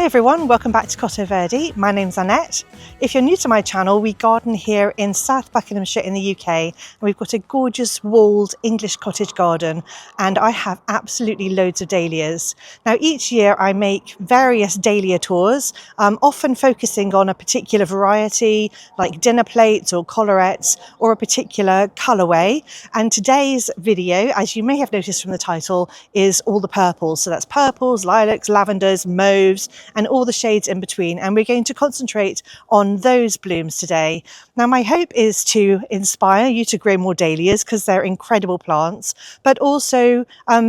Hi everyone, welcome back to Cottoverdi. My name's Annette. If you're new to my channel, we garden here in South Buckinghamshire in the UK, and we've got a gorgeous walled English cottage garden, and I have absolutely loads of dahlias. Now each year I make various dahlia tours, often focusing on a particular variety like dinner plates or collarettes or a particular colourway, and today's video, as you may have noticed from the title, is all the purples. So that's purples, lilacs, lavenders, mauves and all the shades in between, and we're going to concentrate on those blooms today. Now my hope is to inspire you to grow more dahlias because they're incredible plants, but also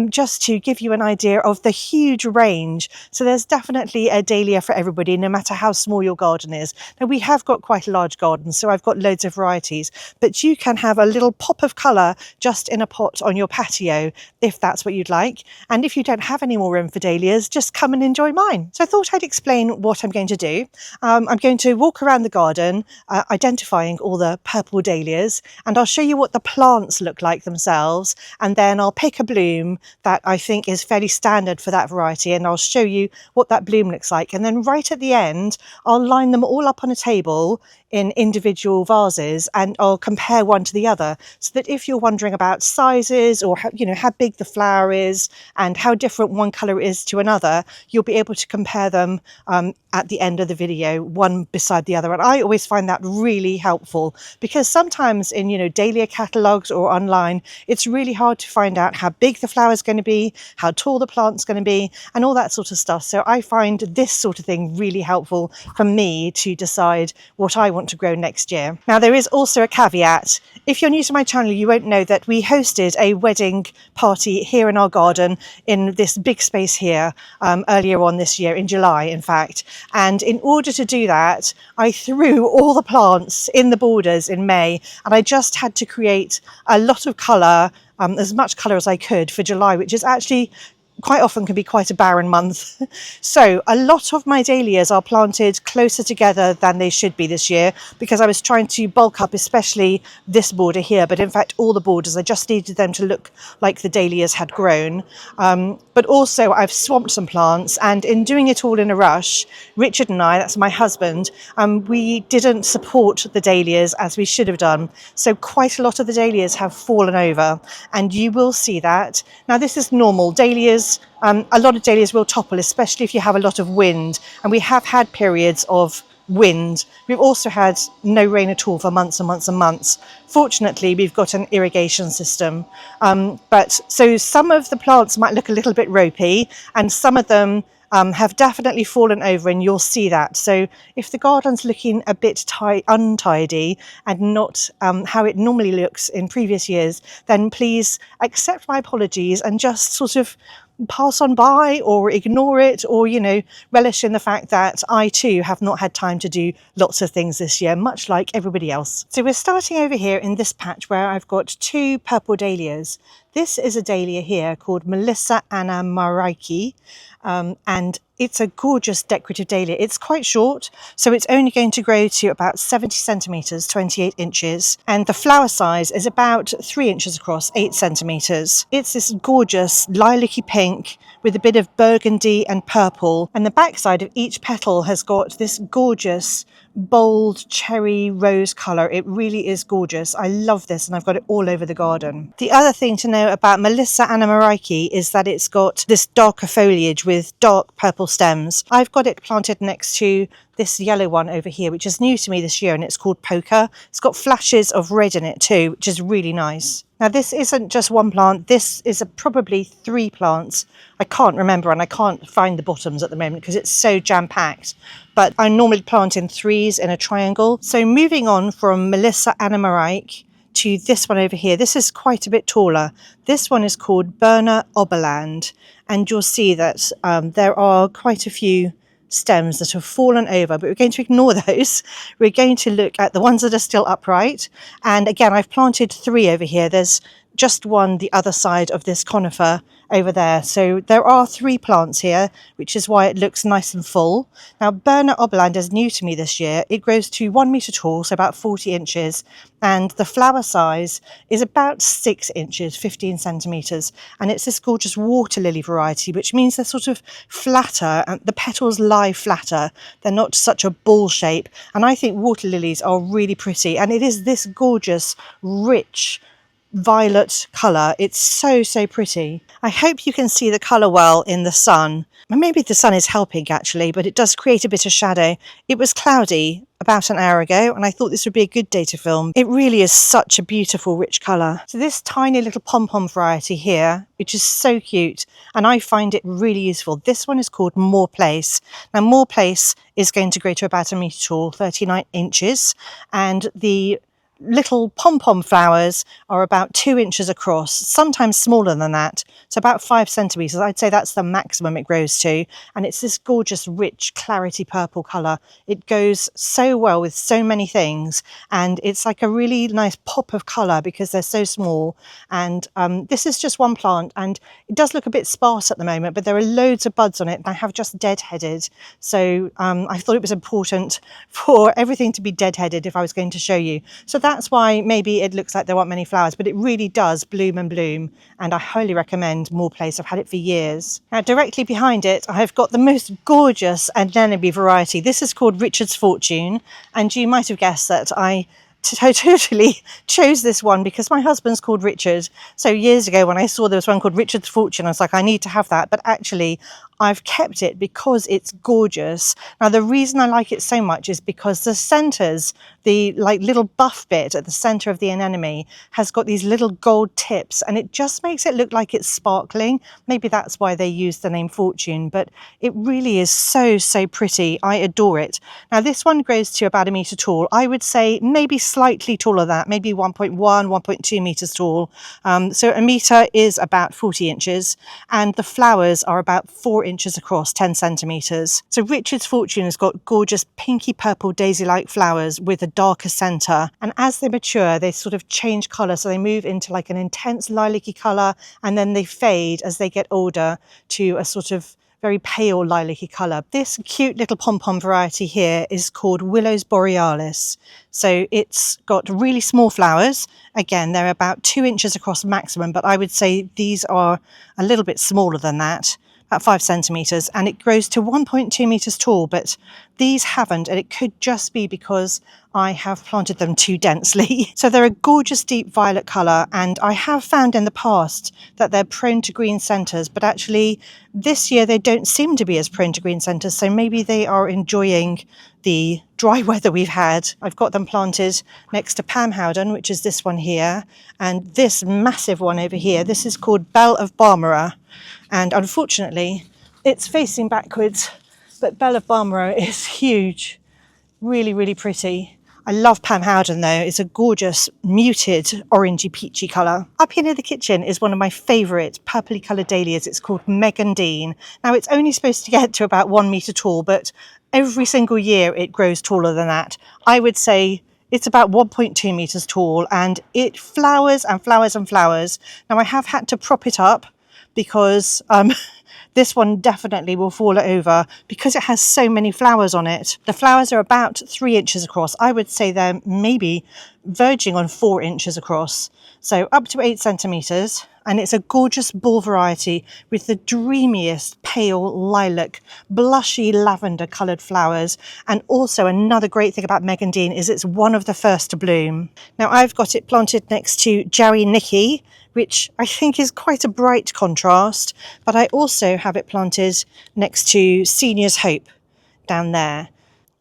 just to give you an idea of the huge range. So there's definitely a dahlia for everybody, no matter how small your garden is. Now we have got quite a large garden, so I've got loads of varieties, but you can have a little pop of colour just in a pot on your patio if that's what you'd like. And if you don't have any more room for dahlias, just come and enjoy mine. So I thought I'd explain what I'm going to do. I'm going to walk around the garden identifying all the purple dahlias, and I'll show you what the plants look like themselves, and then I'll pick a bloom that I think is fairly standard for that variety, and I'll show you what that bloom looks like. And then right at the end I'll line them all up on a table in individual vases, and I'll compare one to the other, so that if you're wondering about sizes or how big the flower is and how different one colour is to another, you'll be able to compare them at the end of the video, one beside the other. And I always find that really helpful, because sometimes in dahlia catalogues or online, it's really hard to find out how big the flower is going to be, how tall the plant's going to be, and all that sort of stuff. So I find this sort of thing really helpful for me to decide what I want to grow next year. Now there is also a caveat. If you're new to my channel, you won't know that we hosted a wedding party here in our garden in this big space here earlier on this year, in July in fact. And in order to do that, I threw all the plants in the borders in May, and I just had to create a lot of colour, as much colour as I could for July, which is actually quite often can be quite a barren month. So a lot of my dahlias are planted closer together than they should be this year, because I was trying to bulk up especially this border here, but in fact all the borders, I just needed them to look like the dahlias had grown. But also I've swamped some plants, and in doing it all in a rush, Richard and I, that's my husband, we didn't support the dahlias as we should have done. So quite a lot of the dahlias have fallen over, and you will see that. Now this is normal. Dahlias, a lot of dahlias will topple, especially if you have a lot of wind, and we have had periods of wind. We've also had no rain at all for months and months and months. Fortunately, we've got an irrigation system, but so some of the plants might look a little bit ropey, and some of them have definitely fallen over, and you'll see that. So if the garden's looking a bit untidy and not how it normally looks in previous years, then please accept my apologies and just sort of pass on by or ignore it, or relish in the fact that I too have not had time to do lots of things this year, much like everybody else. So we're starting over here in this patch where I've got two purple dahlias. This is a dahlia here called Melissa Anna Maraiki, and it's a gorgeous decorative dahlia. It's quite short, so it's only going to grow to about 70 centimetres, 28 inches, and the flower size is about 3 inches across, 8 centimetres. It's this gorgeous lilac-y pink with a bit of burgundy and purple, and the backside of each petal has got this gorgeous bold cherry rose colour. It really is gorgeous. I love this, and I've got it all over the garden. The other thing to know about Melissa Anna Maraiki is that it's got this darker foliage with dark purple stems. I've got it planted next to this yellow one over here, which is new to me this year, and it's called Poker. It's got flashes of red in it too, which is really nice. Now this isn't just one plant, this is probably 3 plants. I can't remember, and I can't find the bottoms at the moment because it's so jam-packed, but I normally plant in 3s in a triangle. So moving on from Melissa Anna Maraiki to this one over here, this is quite a bit taller. This one is called Berner Oberland, and you'll see that there are quite a few stems that have fallen over, but we're going to ignore those. We're going to look at the ones that are still upright, and again I've planted 3 over here. There's just one the other side of this conifer over there. So there are 3 plants here, which is why it looks nice and full. Now, Berner Oberland is new to me this year. It grows to 1 metre tall, so about 40 inches, and the flower size is about 6 inches, 15 centimetres. And it's this gorgeous water lily variety, which means they're sort of flatter, and the petals lie flatter. They're not such a ball shape. And I think water lilies are really pretty. And it is this gorgeous, rich, violet colour. It's so pretty. I hope you can see the colour well in the sun. And maybe the sun is helping actually, but it does create a bit of shadow. It was cloudy about an hour ago and I thought this would be a good day to film. It really is such a beautiful rich colour. So this tiny little pom-pom variety here, which is so cute, and I find it really useful. This one is called More Place. Now More Place is going to grow to about 1 metre tall, 39 inches, and the little pom-pom flowers are about 2 inches across, sometimes smaller than that, so about 5 centimetres. I'd say that's the maximum it grows to, and it's this gorgeous rich clarity purple colour. It goes so well with so many things, and it's like a really nice pop of colour because they're so small. And this is just one plant, and it does look a bit sparse at the moment, but there are loads of buds on it and I have just deadheaded, so I thought it was important for everything to be deadheaded if I was going to show you. So that's why maybe it looks like there aren't many flowers, but it really does bloom and bloom, and I highly recommend More Place. I've had it for years. Now directly behind it I've got the most gorgeous anemone variety. This is called Richard's Fortune, and you might have guessed that I totally chose this one because my husband's called Richard. So years ago when I saw there was one called Richard's Fortune, I was like, I need to have that. But actually I've kept it because it's gorgeous. Now the reason I like it so much is because the centres, the like little buff bit at the centre of the anemone has got these little gold tips, and it just makes it look like it's sparkling. Maybe that's why they use the name Fortune, but it really is so pretty. I adore it. Now this one grows to about 1 metre tall. I would say maybe slightly taller than that, maybe 1.1, 1.2 metres tall. So 1 metre is about 40 inches, and the flowers are about 4 inches across, 10 centimetres. So Richard's Fortune has got gorgeous pinky purple daisy-like flowers with a darker centre, and as they mature they sort of change colour, so they move into like an intense lilac-y colour, and then they fade as they get older to a sort of very pale lilac-y colour. This cute little pom-pom variety here is called Willows Borealis. So it's got really small flowers. Again, they're about 2 inches across maximum, but I would say these are a little bit smaller than that, about 5 centimetres, and it grows to 1.2 metres tall, but these haven't, and it could just be because I have planted them too densely. So they're a gorgeous deep violet colour, and I have found in the past that they're prone to green centres, but actually this year they don't seem to be as prone to green centres, so maybe they are enjoying the dry weather we've had. I've got them planted next to Pam Howden, which is this one here, and this massive one over here. This is called Belle of Barmera, and unfortunately it's facing backwards, but Belle of Barmera is huge, really pretty. I love Pam Howden though. It's a gorgeous muted orangey peachy colour. Up here near the kitchen is one of my favourite purpley coloured dahlias. It's called Megandine. Now it's only supposed to get to about 1 metre tall, but every single year it grows taller than that. I would say it's about 1.2 metres tall, and it flowers and flowers and flowers. Now I have had to prop it up because this one definitely will fall over because it has so many flowers on it. The flowers are about 3 inches across. I would say they're maybe verging on 4 inches across, so up to 8 centimetres. And it's a gorgeous ball variety with the dreamiest pale lilac, blushy lavender coloured flowers. And also another great thing about Megandine is it's one of the first to bloom. Now I've got it planted next to Jerry Nicky, which I think is quite a bright contrast, but I also have it planted next to Senior's Hope down there.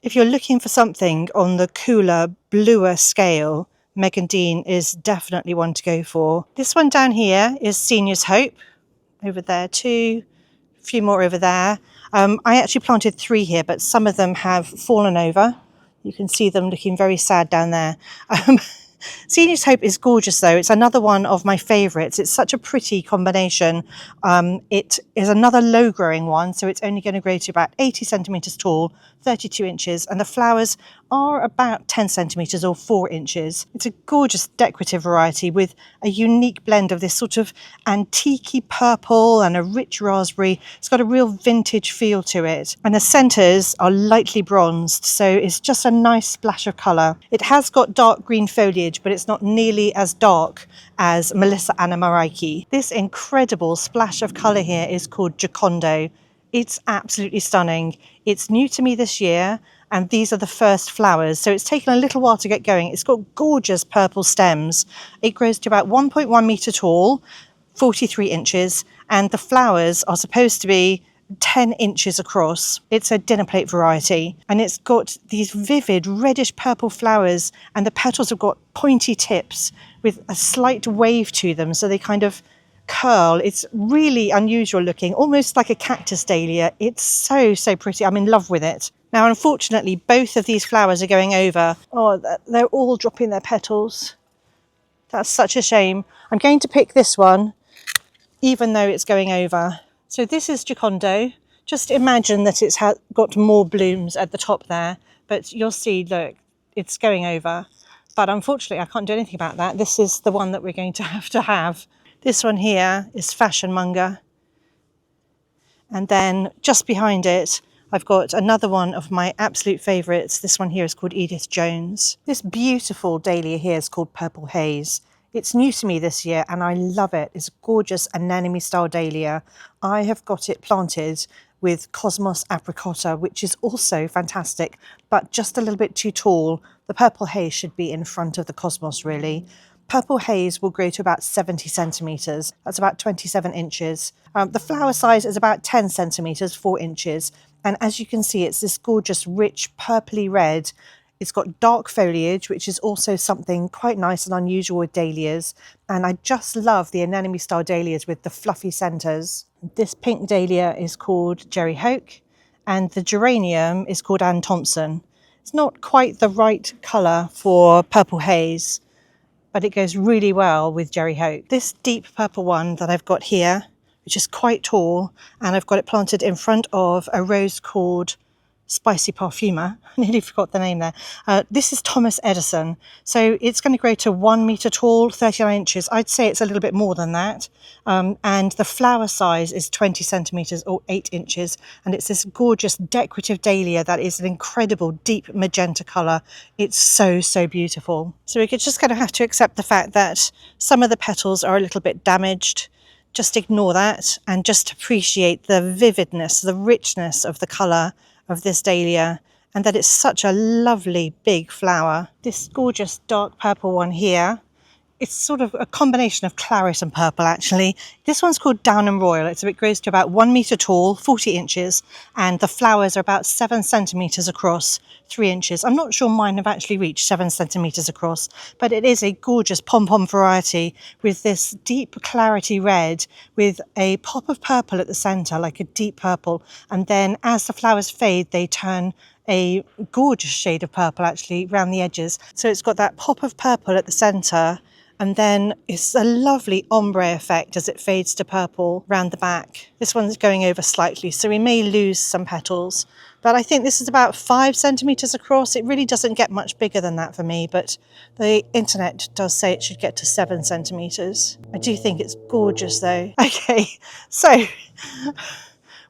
If you're looking for something on the cooler, bluer scale, Megandine is definitely one to go for. This one down here is Senior's Hope, over there too, a few more over there. I actually planted 3 here, but some of them have fallen over. You can see them looking very sad down there. Senior's Hope is gorgeous though. It's another one of my favourites. It's such a pretty combination. It is another low growing one, so it's only going to grow to about 80 centimetres tall, 32 inches, and the flowers are about 10 centimetres or 4 inches. It's a gorgeous decorative variety with a unique blend of this sort of antique purple and a rich raspberry. It's got a real vintage feel to it, and the centres are lightly bronzed, so it's just a nice splash of colour. It has got dark green foliage, but it's not nearly as dark as Melissa Anna Maraiki. This incredible splash of colour here is called Giocondo. It's absolutely stunning. It's new to me this year, and these are the first flowers, so it's taken a little while to get going. It's got gorgeous purple stems. It grows to about 1.1 metre tall, 43 inches, and the flowers are supposed to be 10 inches across. It's a dinner plate variety, and it's got these vivid reddish purple flowers, and the petals have got pointy tips with a slight wave to them, so they kind of curl. It's really unusual looking, almost like a cactus dahlia. It's so pretty. I'm in love with it. Now, unfortunately, both of these flowers are going over. Oh, they're all dropping their petals. That's such a shame. I'm going to pick this one, even though it's going over. So this is Giocondo. Just imagine that it's got more blooms at the top there, but you'll see, look, it's going over. But unfortunately, I can't do anything about that. This is the one that we're going to have. This one here is Fashion Monger. And then just behind it, I've got another one of my absolute favourites. This one here is called Edith Jones. This beautiful dahlia here is called Purple Haze. It's new to me this year and I love it. It's a gorgeous anemone style dahlia. I have got it planted with Cosmos apricota, which is also fantastic, but just a little bit too tall. The Purple Haze should be in front of the Cosmos really. Purple Haze will grow to about 70 centimetres. That's about 27 inches. The flower size is about 10 centimetres, 4 inches. And as you can see, it's this gorgeous, rich, purpley red. It's got dark foliage, which is also something quite nice and unusual with dahlias. And I just love the anemone style dahlias with the fluffy centres. This pink dahlia is called Jerry Hoke, and the geranium is called Anne Thompson. It's not quite the right colour for Purple Haze, but it goes really well with Jerry Hoke. This deep purple one that I've got here, which is quite tall, and I've got it planted in front of a rose called Spicy Parfumer. I nearly forgot the name there. This is Thomas Edison. So it's going to grow to 1 metre tall, 39 inches. I'd say it's a little bit more than that. And the flower size is 20 centimetres or 8 inches. And it's this gorgeous decorative dahlia that is an incredible deep magenta colour. It's so beautiful. So we're just going to have to accept the fact that some of the petals are a little bit damaged. Just ignore that and just appreciate the vividness, the richness of the colour of this dahlia, and that it's such a lovely big flower. This gorgeous dark purple one here, it's sort of a combination of claret and purple actually. This one's called Downham Royal. It grows to about 1 metre tall, 40 inches, and the flowers are about 7 centimetres across, 3 inches. I'm not sure mine have actually reached 7 centimetres across, but it is a gorgeous pom-pom variety with this deep clarity red with a pop of purple at the centre, like a deep purple, and then as the flowers fade they turn a gorgeous shade of purple actually around the edges. So it's got that pop of purple at the centre, and then it's a lovely ombre effect as it fades to purple round the back. This one's going over slightly, so we may lose some petals. But I think this is about 5 centimetres across. It really doesn't get much bigger than that for me, but the internet does say it should get to 7 centimetres. I do think it's gorgeous though. Okay, so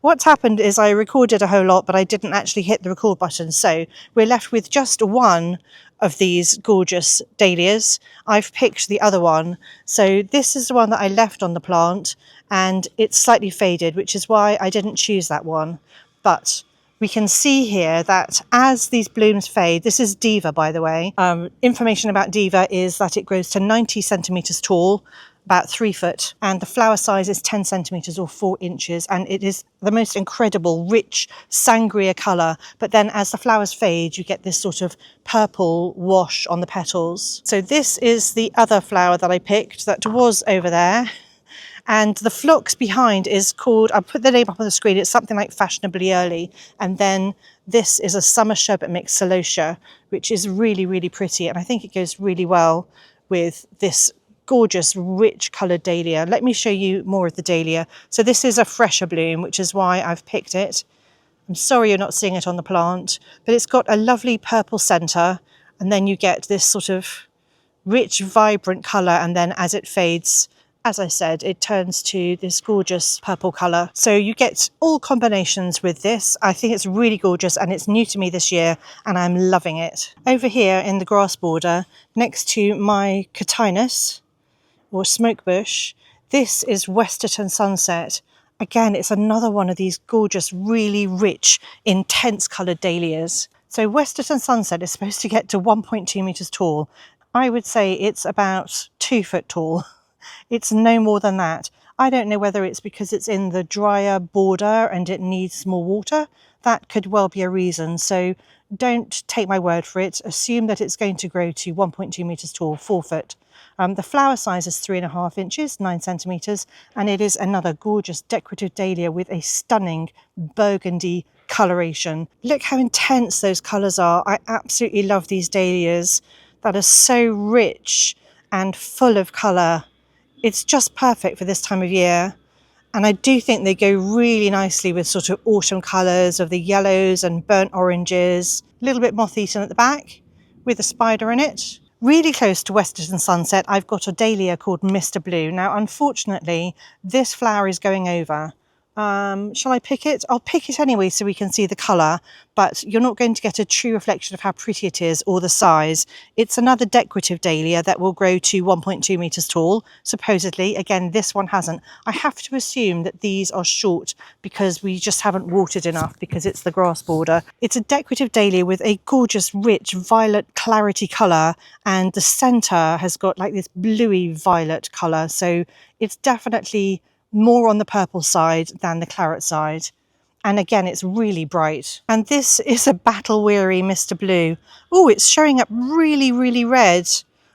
what's happened is I recorded a whole lot, but I didn't actually hit the record button. So we're left with just one of these gorgeous dahlias. I've picked the other one. So this is the one that I left on the plant, and it's slightly faded, which is why I didn't choose that one. But we can see here that as these blooms fade, this is Diva, by the way. Information about Diva is that it grows to 90 centimetres tall, about 3 foot, and the flower size is 10 centimetres or 4 inches, and it is the most incredible rich sangria colour. But then as the flowers fade you get this sort of purple wash on the petals. So this is the other flower that I picked that was over there, And the phlox behind is called, I'll put the name up on the screen, it's something like Fashionably Early. And then this is a Summer Sherbet Mix Celosia, which is really, really pretty. And I think it goes really well with this gorgeous, rich coloured dahlia. Let me show you more of the dahlia. So this is a fresher bloom, which is why I've picked it. I'm sorry you're not seeing it on the plant, but it's got a lovely purple centre. And then you get this sort of rich, vibrant colour, and then as it fades, as I said, it turns to this gorgeous purple colour. So you get all combinations with this. I think it's really gorgeous, and it's new to me this year, and I'm loving it. Over here in the grass border, next to my Cotinus, or smoke bush, this is Westerton Sunset. Again, it's another one of these gorgeous, really rich, intense coloured dahlias. So Westerton Sunset is supposed to get to 1.2 metres tall. I would say it's about 2 foot tall. It's no more than that. I don't know whether it's because it's in the drier border and it needs more water. That could well be a reason. So don't take my word for it. Assume that it's going to grow to 1.2 metres tall, 4 foot. The flower size is 3.5 inches, 9 centimetres, and it is another gorgeous decorative dahlia with a stunning burgundy coloration. Look how intense those colours are. I absolutely love these dahlias that are so rich and full of colour. It's just perfect for this time of year. And I do think they go really nicely with sort of autumn colours of the yellows and burnt oranges. A little bit moth-eaten at the back with a spider in it. Really close to Westerton Sunset, I've got a dahlia called Mr. Blue. Now, unfortunately, this flower is going over. Shall I pick it? I'll pick it anyway so we can see the colour, but you're not going to get a true reflection of how pretty it is or the size. It's another decorative dahlia that will grow to 1.2 metres tall, supposedly. Again, this one hasn't. I have to assume that these are short because we just haven't watered enough because it's the grass border. It's a decorative dahlia with a gorgeous, rich, violet clarity colour, and the centre has got like this bluey violet colour. So it's definitely more on the purple side than the claret side. And again, it's really bright. And this is a battle-weary Mr. Blue. Oh, it's showing up really, really red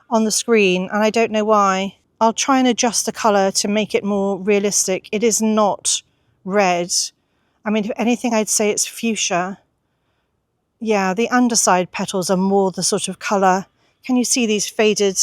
on the screen, and I don't know why. I'll try and adjust the colour to make it more realistic. It is not red. I mean, if anything, I'd say it's fuchsia. Yeah, the underside petals are more the sort of colour. Can you see these faded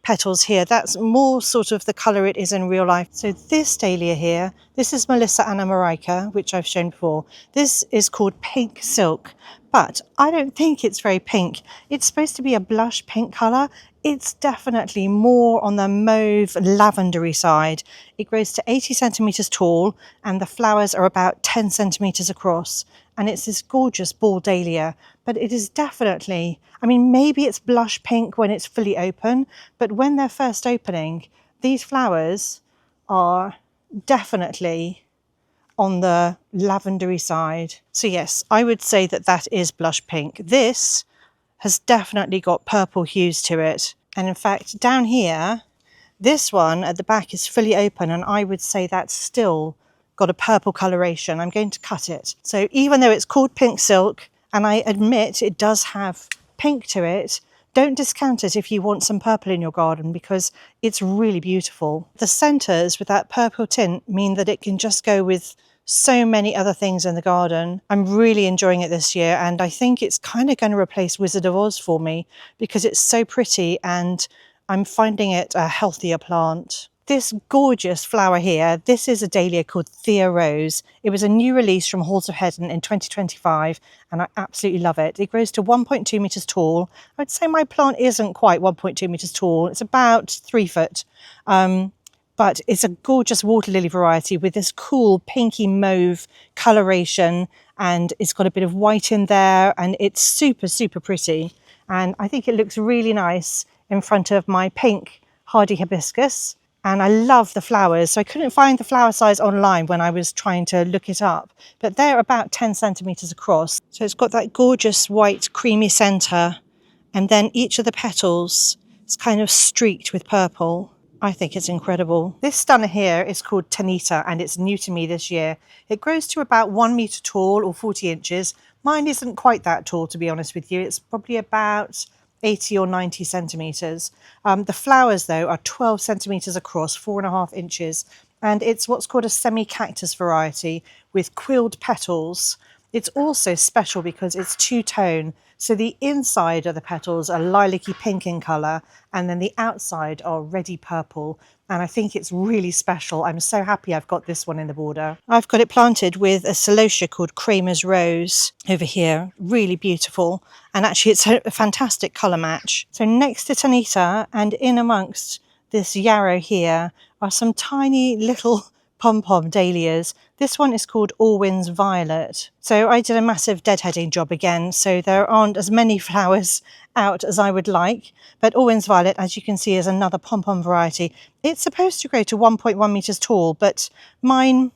petals here? That's more sort of the colour it is in real life. So this dahlia here, this is Melissa Anna Marica, which I've shown before. This is called Pink Silk, but I don't think it's very pink. It's supposed to be a blush pink colour. It's definitely more on the mauve lavendery side. It grows to 80 centimetres tall, and the flowers are about 10 centimetres across. And it's this gorgeous ball dahlia, but it is definitely, I mean, maybe it's blush pink when it's fully open, but when they're first opening, these flowers are definitely on the lavendery side. So yes, I would say that that is blush pink. This has definitely got purple hues to it. And in fact, down here, this one at the back is fully open, and I would say that's still got a purple coloration. I'm going to cut it. So even though it's called Pink Silk, and I admit it does have pink to it, don't discount it if you want some purple in your garden, because it's really beautiful. The centres with that purple tint mean that it can just go with so many other things in the garden. I'm really enjoying it this year, and I think it's kind of going to replace Wizard of Oz for me because it's so pretty and I'm finding it a healthier plant. This gorgeous flower here, this is a dahlia called Thea Rose. It was a new release from Halls of Heddon in 2025, and I absolutely love it. It grows to 1.2 metres tall. I'd say my plant isn't quite 1.2 metres tall. It's about 3 foot. But it's a gorgeous water lily variety with this cool pinky mauve coloration, and it's got a bit of white in there, and it's super, super pretty. And I think it looks really nice in front of my pink hardy hibiscus. And I love the flowers. So I couldn't find the flower size online when I was trying to look it up, but they're about 10 centimetres across. So it's got that gorgeous white creamy centre, and then each of the petals is kind of streaked with purple. I think it's incredible. This stunner here is called Tanita, and it's new to me this year. It grows to about 1 metre tall or 40 inches. Mine isn't quite that tall, to be honest with you. It's probably about 80 or 90 centimetres. The flowers, though, are 12 centimetres across, 4.5 inches, and it's what's called a semi-cactus variety with quilled petals. It's also special because it's two-tone, so the inside of the petals are lilac-y pink in colour, and then the outside are reddy purple, and I think it's really special. I'm so happy I've got this one in the border. I've got it planted with a celosia called Kramer's Rose over here, really beautiful, and actually it's a fantastic colour match. So next to Tanita and in amongst this yarrow here are some tiny little pom-pom dahlias. This one is called All Winds Violet. So I did a massive deadheading job again, so there aren't as many flowers out as I would like, but All Winds Violet, as you can see, is another pom-pom variety. It's supposed to grow to 1.1 meters tall, but mine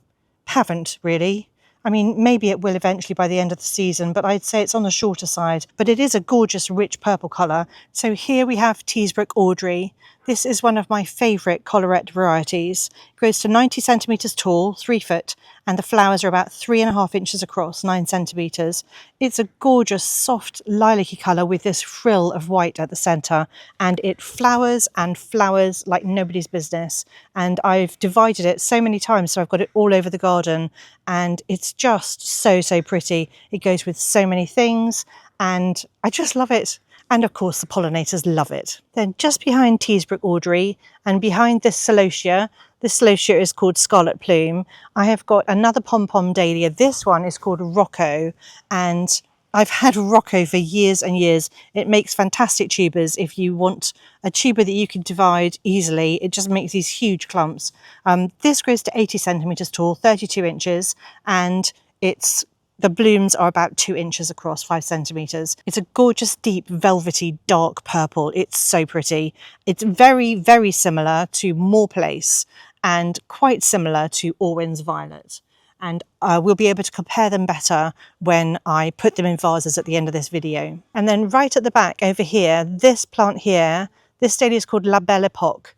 haven't really. I mean, maybe it will eventually by the end of the season, but I'd say it's on the shorter side. But it is a gorgeous, rich purple colour. So here we have Teesbrook Audrey. This is one of my favourite collarette varieties. It grows to 90 centimetres tall, 3 foot, and the flowers are about 3.5 inches across, 9 centimetres. It's a gorgeous, soft, lilac-y colour with this frill of white at the centre, and it flowers and flowers like nobody's business. And I've divided it so many times, so I've got it all over the garden, and it's just so, so pretty. It goes with so many things, and I just love it. And of course the pollinators love it. Then just behind Teesbrook Audrey and behind this celosia is called Scarlet Plume, I have got another pom-pom dahlia. This one is called Rocco, and I've had Rocco for years and years. It makes fantastic tubers. If you want a tuber that you can divide easily, it just makes these huge clumps. This grows to 80 centimetres tall, 32 inches, and the blooms are about 2 inches across, 5 centimetres. It's a gorgeous, deep, velvety, dark purple. It's so pretty. It's very, very similar to Moor Place and quite similar to All Winds Violet. And we'll be able to compare them better when I put them in vases at the end of this video. And then right at the back over here, this plant here, this dahlia is called La Belle Epoque.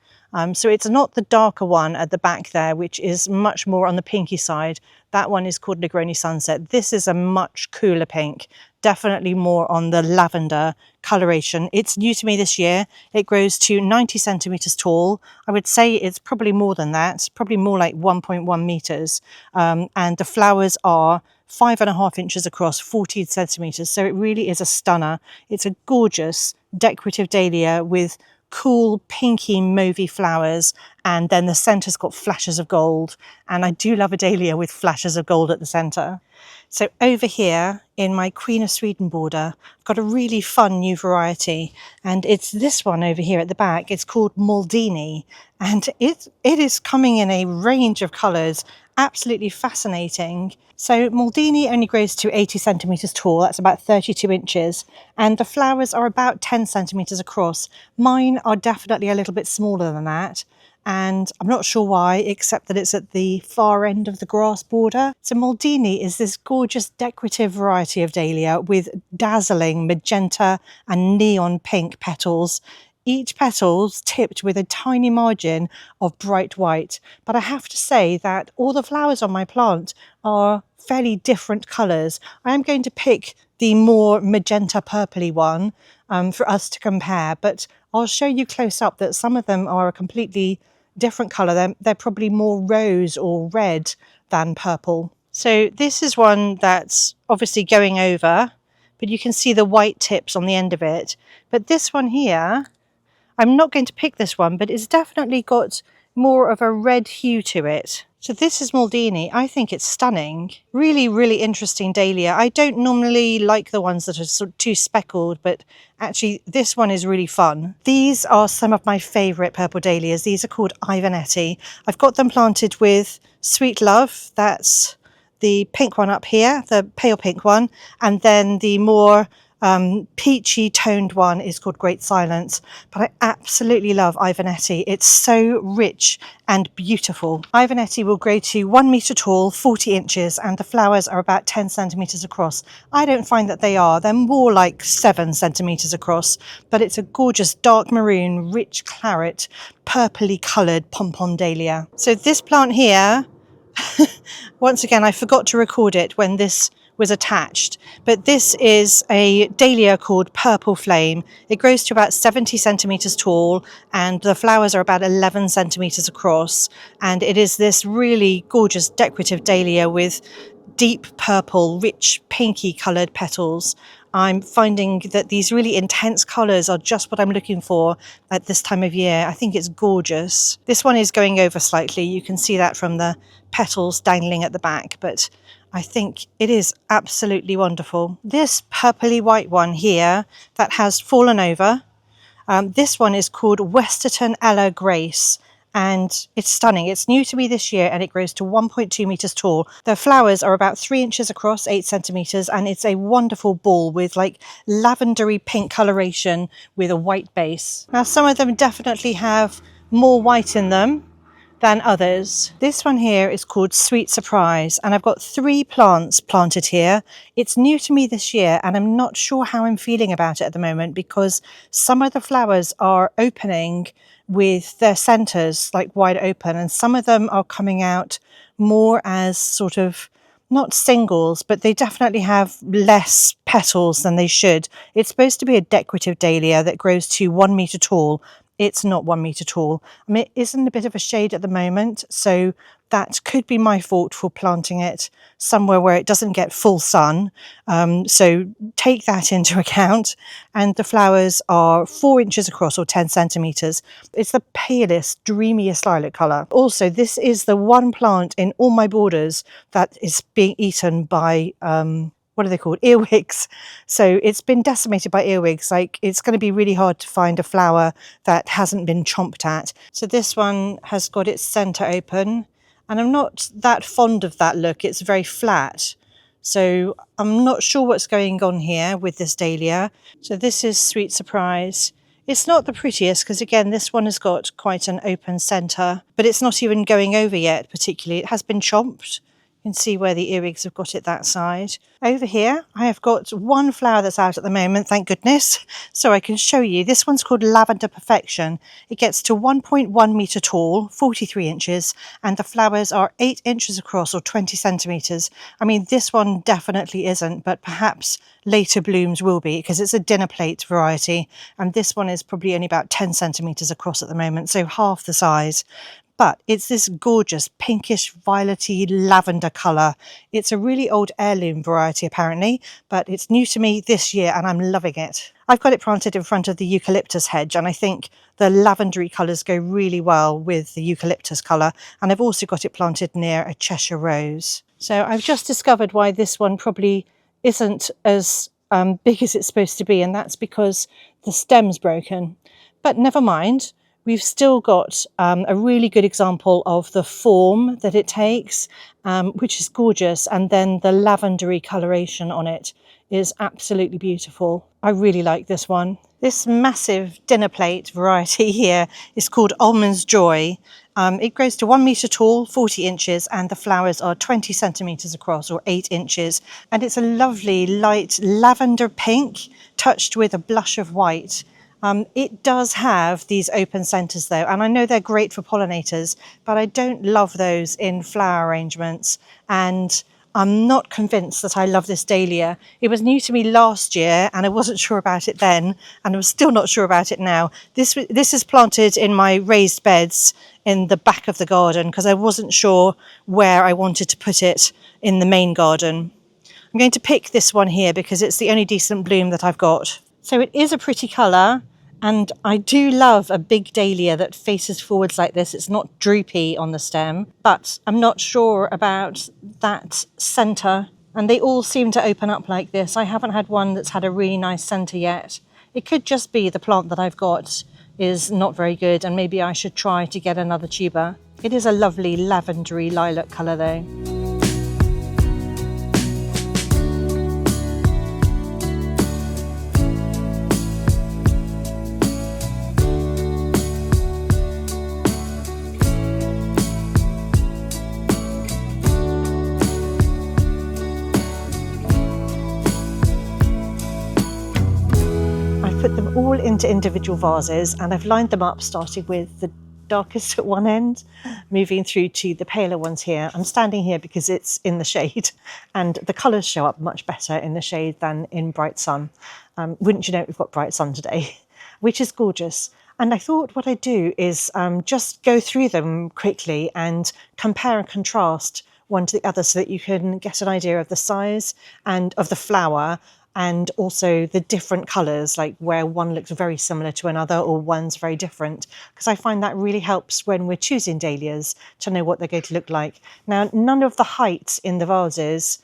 So it's not the darker one at the back there, which is much more on the pinky side. That one is called Negroni Sunset. This is a much cooler pink, definitely more on the lavender coloration. It's new to me this year. It grows to 90 centimetres tall. I would say it's probably more than that, probably more like 1.1 metres. And the flowers are 5.5 inches across, 14 centimetres. So it really is a stunner. It's a gorgeous decorative dahlia with cool pinky mauvey flowers, and then the centre's got flashes of gold, and I do love a dahlia with flashes of gold at the centre. So over here in my Queen of Sweden border, I've got a really fun new variety, and it's this one over here at the back. It's called Maldini, and it is coming in a range of colours, absolutely fascinating. So Maldini only grows to 80 centimetres tall, that's about 32 inches, and the flowers are about 10 centimetres across. Mine are definitely a little bit smaller than that, and I'm not sure why, except that it's at the far end of the grass border. So Maldini is this gorgeous decorative variety of dahlia with dazzling magenta and neon pink petals. Each petal's tipped with a tiny margin of bright white, but I have to say that all the flowers on my plant are fairly different colours. I am going to pick the more magenta purpley one for us to compare, but I'll show you close up that some of them are a completely different colour. They're probably more rose or red than purple. So this is one that's obviously going over, but you can see the white tips on the end of it. But this one here, I'm not going to pick this one, but it's definitely got more of a red hue to it. So this is Maldini. I think it's stunning. Really, really interesting dahlia. I don't normally like the ones that are sort of too speckled, but actually this one is really fun. These are some of my favourite purple dahlias. These are called Ivanetti. I've got them planted with Sweet Love. That's the pink one up here, the pale pink one, and then the more peachy toned one is called Great Silence. But I absolutely love Ivanetti. It's so rich and beautiful. Ivanetti will grow to 1 metre tall, 40 inches, and the flowers are about 10 centimetres across. I don't find that they are. They're more like 7 centimetres across, but it's a gorgeous dark maroon, rich claret, purpley coloured pom-pom dahlia. So this plant here, once again, I forgot to record it when this was attached. But this is a dahlia called Purple Flame. It grows to about 70 centimetres tall, and the flowers are about 11 centimetres across. And it is this really gorgeous decorative dahlia with deep purple, rich, pinky coloured petals. I'm finding that these really intense colours are just what I'm looking for at this time of year. I think it's gorgeous. This one is going over slightly. You can see that from the petals dangling at the back, but I think it is absolutely wonderful. This purpley white one here that has fallen over, this one is called Westerton Ella Grace, and it's stunning. It's new to me this year, and it grows to 1.2 meters tall. The flowers are about 3 inches across, 8 centimeters, and it's a wonderful ball with like lavendery pink coloration with a white base. Now, some of them definitely have more white in them than others. This one here is called Sweet Surprise, and I've got 3 plants planted here. It's new to me this year, and I'm not sure how I'm feeling about it at the moment, because some of the flowers are opening with their centers like wide open, and some of them are coming out more as sort of not singles, but they definitely have less petals than they should. It's supposed to be a decorative dahlia that grows to 1 meter tall. It's not 1 meter tall. I mean, it is in a bit of a shade at the moment, so that could be my fault for planting it somewhere where it doesn't get full sun. So take that into account. And the flowers are 4 inches across, or 10 centimeters. It's the palest, dreamiest lilac color. Also, this is the one plant in all my borders that is being eaten by what are they called? Earwigs. So it's been decimated by earwigs. Like, it's going to be really hard to find a flower that hasn't been chomped at. So this one has got its center open, and I'm not that fond of that look. It's very flat. So I'm not sure what's going on here with this dahlia. So this is Sweet Surprise. It's not the prettiest, because again, this one has got quite an open center, but it's not even going over yet particularly. It has been chomped. You can see where the earwigs have got it that side. Over here, I have got one flower that's out at the moment, thank goodness, so I can show you. This one's called Lavender Perfection. It gets to 1.1 meter tall, 43 inches, and the flowers are 8 inches across, or 20 centimeters. I mean, this one definitely isn't, but perhaps later blooms will be, because it's a dinner plate variety, and this one is probably only about 10 centimeters across at the moment, so half the size. But it's this gorgeous pinkish violety lavender colour. It's a really old heirloom variety apparently, but it's new to me this year and I'm loving it. I've got it planted in front of the eucalyptus hedge, and I think the lavendery colours go really well with the eucalyptus colour, and I've also got it planted near a Cheshire rose. So I've just discovered why this one probably isn't as big as it's supposed to be, and that's because the stem's broken. But never mind. We've still got a really good example of the form that it takes, which is gorgeous, and then the lavendery coloration on it is absolutely beautiful. I really like this one. This massive dinner plate variety here is called Almond's Joy. It grows to 1 meter tall, 40 inches, and the flowers are 20 centimeters across, or 8 inches. And it's a lovely light lavender pink touched with a blush of white. It does have these open centers though, and I know they're great for pollinators, but I don't love those in flower arrangements, and I'm not convinced that I love this dahlia. It was new to me last year and I wasn't sure about it then, and I'm still not sure about it now. This is planted in my raised beds in the back of the garden because I wasn't sure where I wanted to put it in the main garden. I'm going to pick this one here because it's the only decent bloom that I've got. So it is a pretty colour, and I do love a big dahlia that faces forwards like this. It's not droopy on the stem, but I'm not sure about that centre. And they all seem to open up like this. I haven't had one that's had a really nice centre yet. It could just be the plant that I've got is not very good, and maybe I should try to get another tuber. It is a lovely lavendery lilac colour though. Put them all into individual vases, and I've lined them up starting with the darkest at one end, moving through to the paler ones here. I'm standing here because it's in the shade and the colours show up much better in the shade than in bright sun. Wouldn't you know, we've got bright sun today, which is gorgeous. And I thought what I'd do is just go through them quickly and compare and contrast one to the other so that you can get an idea of the size and of the flower, and also the different colours, like where one looks very similar to another or one's very different, because I find that really helps when we're choosing dahlias to know what they're going to look like. Now, none of the heights in the vases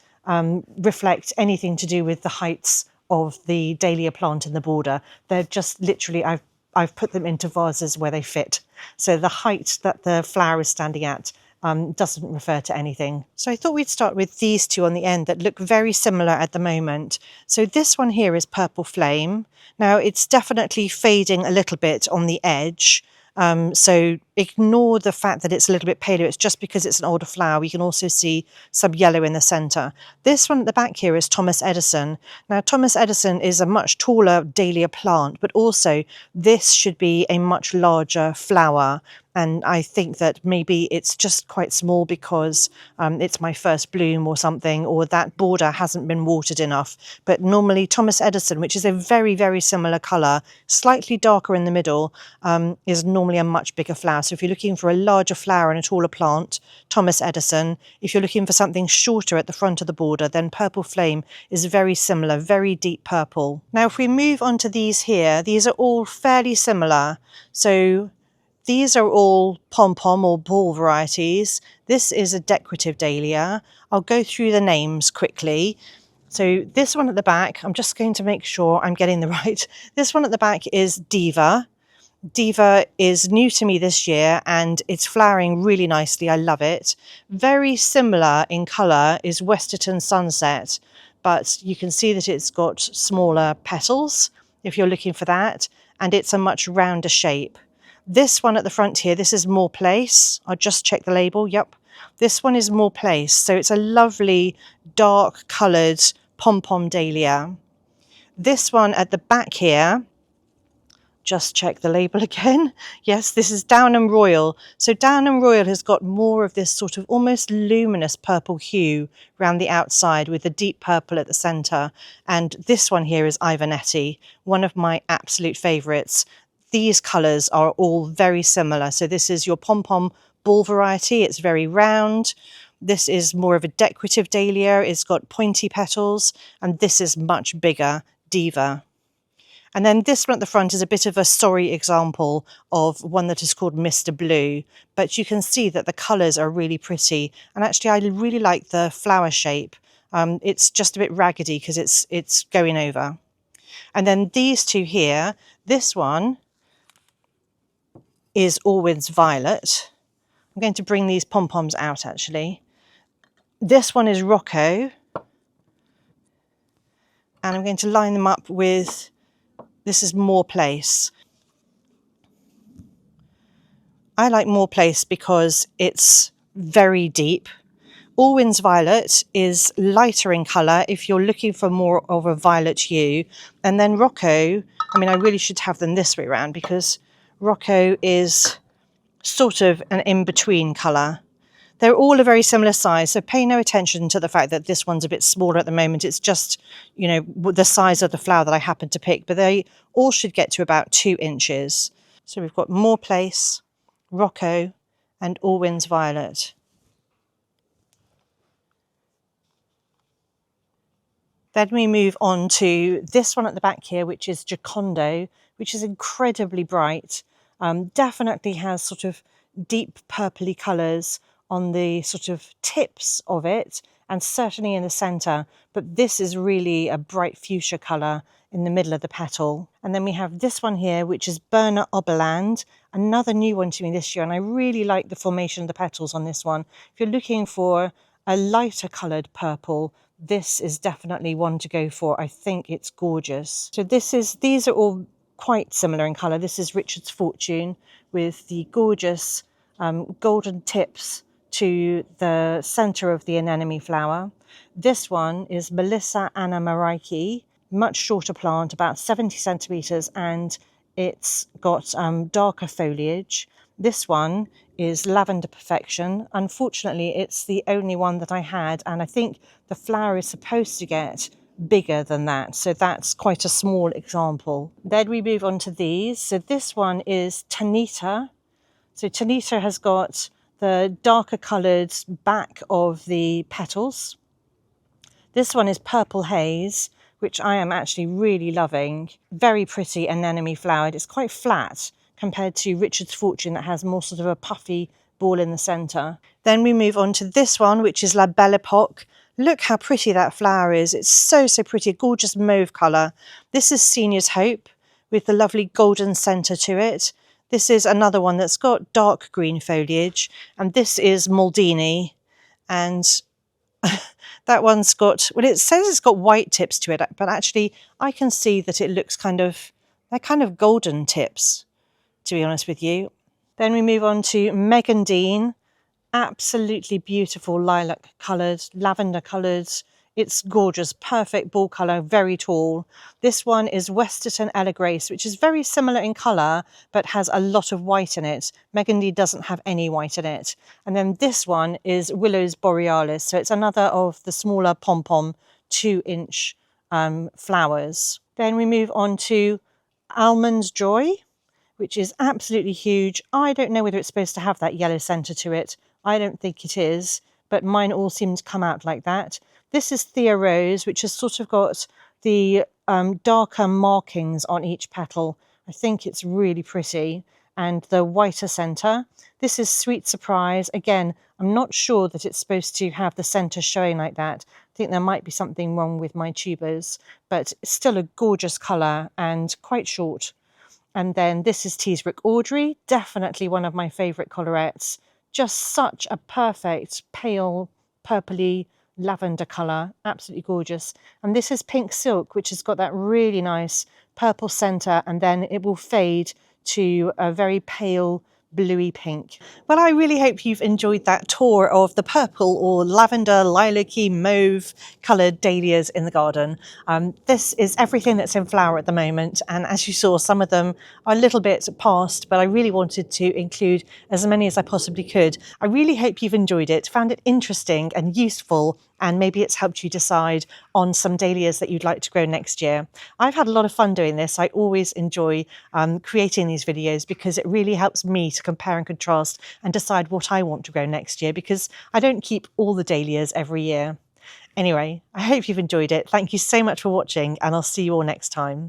reflect anything to do with the heights of the dahlia plant in the border. They're just literally, I've put them into vases where they fit. So the height that the flower is standing at doesn't refer to anything. So I thought we'd start with these two on the end that look very similar at the moment. So this one here is Purple Flame. Now it's definitely fading a little bit on the edge. So ignore the fact that it's a little bit paler. It's just because it's an older flower. You can also see some yellow in the centre. This one at the back here is Thomas Edison. Now Thomas Edison is a much taller dahlia plant, but also this should be a much larger flower. And I think that maybe it's just quite small because it's my first bloom or something, or that border hasn't been watered enough. But normally Thomas Edison, which is a very, very similar colour, slightly darker in the middle, is normally a much bigger flower. So if you're looking for a larger flower and a taller plant, Thomas Edison. If you're looking for something shorter at the front of the border, then Purple Flame is very similar, very deep purple. Now if we move on to these here, these are all fairly similar. So these are all pom-pom or ball varieties. This is a decorative dahlia. I'll go through the names quickly. So this one at the back, I'm just going to make sure I'm getting the right. This one at the back is Diva. Diva is new to me this year and it's flowering really nicely. I love it. Very similar in colour is Westerton Sunset, but you can see that it's got smaller petals if you're looking for that, and it's a much rounder shape. This one at the front here, this is More Place. I'll just check the label. Yep. This one is More Place. So it's a lovely dark coloured pom-pom dahlia. This one at the back here, just check the label again. Yes, this is Downham Royal. So Downham Royal has got more of this sort of almost luminous purple hue around the outside with the deep purple at the centre. And this one here is Ivanetti, one of my absolute favourites. These colours are all very similar. So this is your pom-pom ball variety. It's very round. This is more of a decorative dahlia. It's got pointy petals. And this is much bigger, Diva. And then this one at the front is a bit of a sorry example of one that is called Mr. Blue. But you can see that the colours are really pretty. And actually, I really like the flower shape. It's just a bit raggedy because it's going over. And then these two here, this one is Allwin's Violet. I'm going to bring these pom-poms out actually. This one is Rocco. And I'm going to line them up with, this is More Place. I like More Place because it's very deep. Allwin's Violet is lighter in colour if you're looking for more of a violet hue. And then Rocco, I mean, I really should have them this way around because Rocco is sort of an in-between colour. They're all a very similar size, so pay no attention to the fact that this one's a bit smaller at the moment. It's just, you know, the size of the flower that I happen to pick, but they all should get to about 2 inches. So we've got More Place, Rocco, and Allwin's Violet. Then we move on to this one at the back here, which is Giocondo, which is incredibly bright. Definitely has sort of deep purpley colours on the sort of tips of it, and certainly in the centre. But this is really a bright fuchsia colour in the middle of the petal. And then we have this one here, which is Berner Oberland, another new one to me this year. And I really like the formation of the petals on this one. If you're looking for a lighter coloured purple, this is definitely one to go for. I think it's gorgeous. So these are all quite similar in colour. This is Richard's Fortune with the gorgeous golden tips to the centre of the anemone flower. This one is Melissa Anna Maraiki, much shorter plant, about 70 centimetres, and It's got darker foliage. This one is Lavender Perfection. Unfortunately, it's the only one that I had, and I think the flower is supposed to get bigger than that, so that's quite a small example. Then we move on to these. So this one is Tanita. So Tanita has got the darker coloured back of the petals. This one is Purple Haze, which I am actually really loving. Very pretty anemone flowered. It's quite flat compared to Richard's Fortune that has more sort of a puffy ball in the centre. Then we move on to this one, which is La Belle Epoque. Look how pretty that flower is. It's so, so pretty, a gorgeous mauve colour. This is Senior's Hope with the lovely golden centre to it. This is another one that's got dark green foliage, and this is Maldini. And that one's got, well, it says it's got white tips to it, but actually I can see that it looks they're kind of golden tips, to be honest with you. Then we move on to Megandine. Absolutely beautiful lilac coloured, lavender coloured. It's gorgeous, perfect ball colour, very tall. This one is Westerton Ella Grace, which is very similar in colour, but has a lot of white in it. Megandine doesn't have any white in it. And then this one is Willows Borealis. So it's another of the smaller pom-pom 2-inch flowers. Then we move on to Almond Joy, which is absolutely huge. I don't know whether it's supposed to have that yellow centre to it. I don't think it is, but mine all seem to come out like that. This is Thea Rose, which has sort of got the darker markings on each petal. I think it's really pretty, and the whiter centre. This is Sweet Surprise. Again, I'm not sure that it's supposed to have the centre showing like that. I think there might be something wrong with my tubers, but it's still a gorgeous colour and quite short. And then this is Teesbrook Audrey, definitely one of my favourite collarettes. Just such a perfect pale purpley lavender colour, absolutely gorgeous. And this is Pink Silk, which has got that really nice purple centre, and then it will fade to a very pale bluey pink. Well, I really hope you've enjoyed that tour of the purple or lavender, lilac-y, mauve coloured dahlias in the garden. This is everything that's in flower at the moment, and as you saw, some of them are a little bit past, but I really wanted to include as many as I possibly could. I really hope you've enjoyed it, found it interesting and useful, and maybe it's helped you decide on some dahlias that you'd like to grow next year. I've had a lot of fun doing this. I always enjoy creating these videos because it really helps me to compare and contrast and decide what I want to grow next year, because I don't keep all the dahlias every year. Anyway, I hope you've enjoyed it. Thank you so much for watching, and I'll see you all next time.